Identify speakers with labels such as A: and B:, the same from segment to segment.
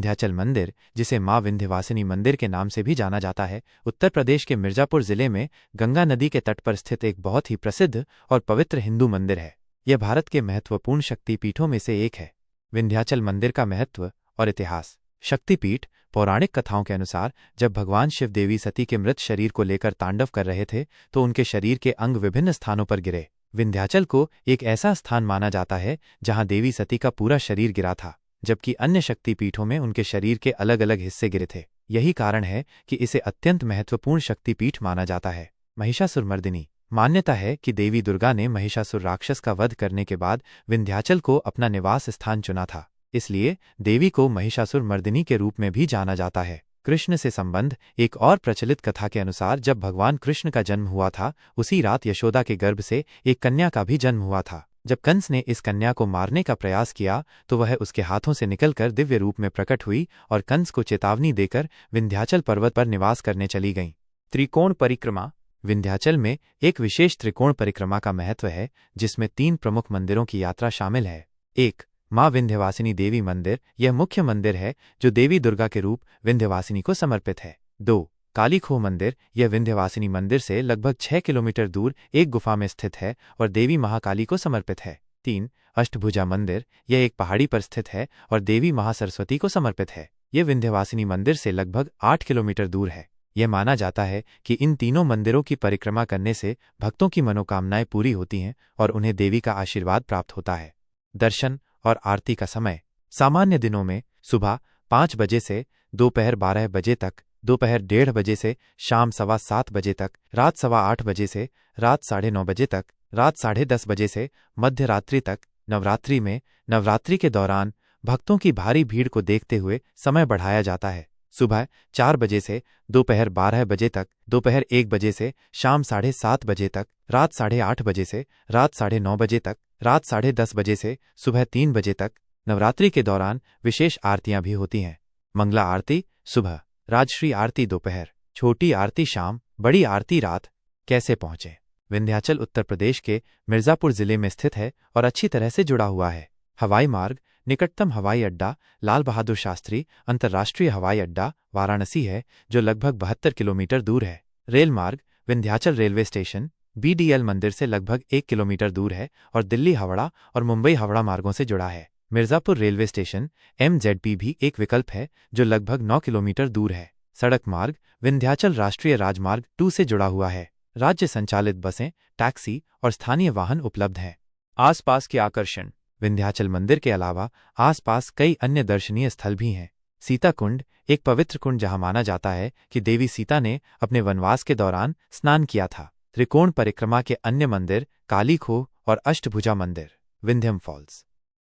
A: विंध्याचल मंदिर, जिसे मां विंध्यवासिनी मंदिर के नाम से भी जाना जाता है, उत्तर प्रदेश के मिर्जापुर जिले में गंगा नदी के तट पर स्थित एक बहुत ही प्रसिद्ध और पवित्र हिंदू मंदिर है। यह भारत के महत्वपूर्ण शक्तिपीठों में से एक है। विंध्याचल मंदिर का महत्व और इतिहास। शक्तिपीठ। पौराणिक कथाओं के अनुसार जब भगवान शिव देवी सती के मृत शरीर को लेकर तांडव कर रहे थे तो उनके शरीर के अंग विभिन्न स्थानों पर गिरे। विंध्याचल को एक ऐसा स्थान माना जाता है जहां देवी सती का पूरा शरीर गिरा था, जबकि अन्य शक्तिपीठों में उनके शरीर के अलग अलग हिस्से गिरे थे। यही कारण है कि इसे अत्यंत महत्वपूर्ण शक्तिपीठ माना जाता है। महिषासुरमर्दिनी। मान्यता है कि देवी दुर्गा ने महिषासुर राक्षस का वध करने के बाद विंध्याचल को अपना निवास स्थान चुना था, इसलिए देवी को महिषासुरमर्दिनी के रूप में भी जाना जाता है। कृष्ण से संबंध। एक और प्रचलित कथा के अनुसार जब भगवान कृष्ण का जन्म हुआ था, उसी रात यशोदा के गर्भ से एक कन्या का भी जन्म हुआ था। जब कंस ने इस कन्या को मारने का प्रयास किया तो वह उसके हाथों से निकलकर दिव्य रूप में प्रकट हुई और कंस को चेतावनी देकर विंध्याचल पर्वत पर निवास करने चली गईं। त्रिकोण परिक्रमा। विंध्याचल में एक विशेष त्रिकोण परिक्रमा का महत्व है, जिसमें 3 प्रमुख मंदिरों की यात्रा शामिल है। 1. मां विंध्यवासिनी देवी मंदिर। यह मुख्य मंदिर है जो देवी दुर्गा के रूप विंध्यवासिनी को समर्पित है। 2. काली खोह मंदिर। यह विंध्यवासिनी मंदिर से लगभग 6 किलोमीटर दूर एक गुफा में स्थित है और देवी महाकाली को समर्पित है। 3. अष्टभुजा मंदिर। यह एक पहाड़ी पर स्थित है और देवी महासरस्वती को समर्पित है। यह विंध्यवासिनी मंदिर से लगभग 8 किलोमीटर दूर है। यह माना जाता है कि इन तीनों मंदिरों की परिक्रमा करने से भक्तों की मनोकामनाएं पूरी होती हैं और उन्हें देवी का आशीर्वाद प्राप्त होता है। दर्शन और आरती का समय। सामान्य दिनों में सुबह 5 बजे से दोपहर 12 बजे तक, दोपहर 1:30 बजे से शाम 7:15 बजे तक, रात 8:15 बजे से रात 9:30 बजे तक, रात 10:30 बजे से मध्य रात्रि तक। नवरात्रि में नवरात्रि के दौरान भक्तों की भारी भीड़ को देखते हुए समय बढ़ाया जाता है। सुबह 4 बजे से दोपहर 12 बजे तक, दोपहर 1 बजे से शाम 7:30 बजे तक, रात 8:30 बजे से रात 9:30 बजे तक, रात 10:30 बजे से सुबह 3 बजे तक। नवरात्रि के दौरान विशेष आरतियां भी होती हैं। मंगला आरती सुबह, राजश्री आरती दोपहर, छोटी आरती शाम, बड़ी आरती रात। कैसे पहुंचे? विंध्याचल उत्तर प्रदेश के मिर्जापुर जिले में स्थित है और अच्छी तरह से जुड़ा हुआ है। हवाई मार्ग। निकटतम हवाई अड्डा लाल बहादुर शास्त्री अंतर्राष्ट्रीय हवाई अड्डा वाराणसी है, जो लगभग 72 किलोमीटर दूर है। रेल मार्ग। विंध्याचल रेलवे स्टेशन BDL मंदिर से लगभग 1 किलोमीटर दूर है और दिल्ली हावड़ा और मुंबई हावड़ा मार्गों से जुड़ा है। मिर्जापुर रेलवे स्टेशन MZP भी एक विकल्प है जो लगभग 9 किलोमीटर दूर है। सड़क मार्ग। विंध्याचल राष्ट्रीय राजमार्ग 2 से जुड़ा हुआ है। राज्य संचालित बसें, टैक्सी और स्थानीय वाहन उपलब्ध हैं। आसपास के आकर्षण। विंध्याचल मंदिर के अलावा आसपास कई अन्य दर्शनीय स्थल भी हैं। सीता कुंड, एक पवित्र कुंड जहां माना जाता है कि देवी सीता ने अपने वनवास के दौरान स्नान किया था। त्रिकोण परिक्रमा के अन्य मंदिर काली खोह और अष्टभुजा मंदिर। विंध्यम फॉल्स।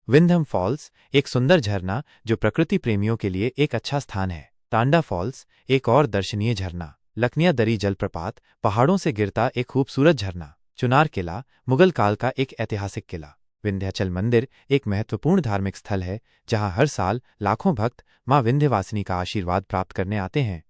A: विंध्यम फॉल्स एक सुंदर झरना जो प्रकृति प्रेमियों के लिए एक अच्छा स्थान है। तांडा फॉल्स एक और दर्शनीय झरना। लखनिया दरी जलप्रपात, पहाड़ों से गिरता एक खूबसूरत झरना। चुनार किला, मुगल काल का एक ऐतिहासिक किला। विंध्याचल मंदिर एक महत्वपूर्ण धार्मिक स्थल है जहां हर साल लाखों भक्त मां विंध्यवासिनी का आशीर्वाद प्राप्त करने आते हैं।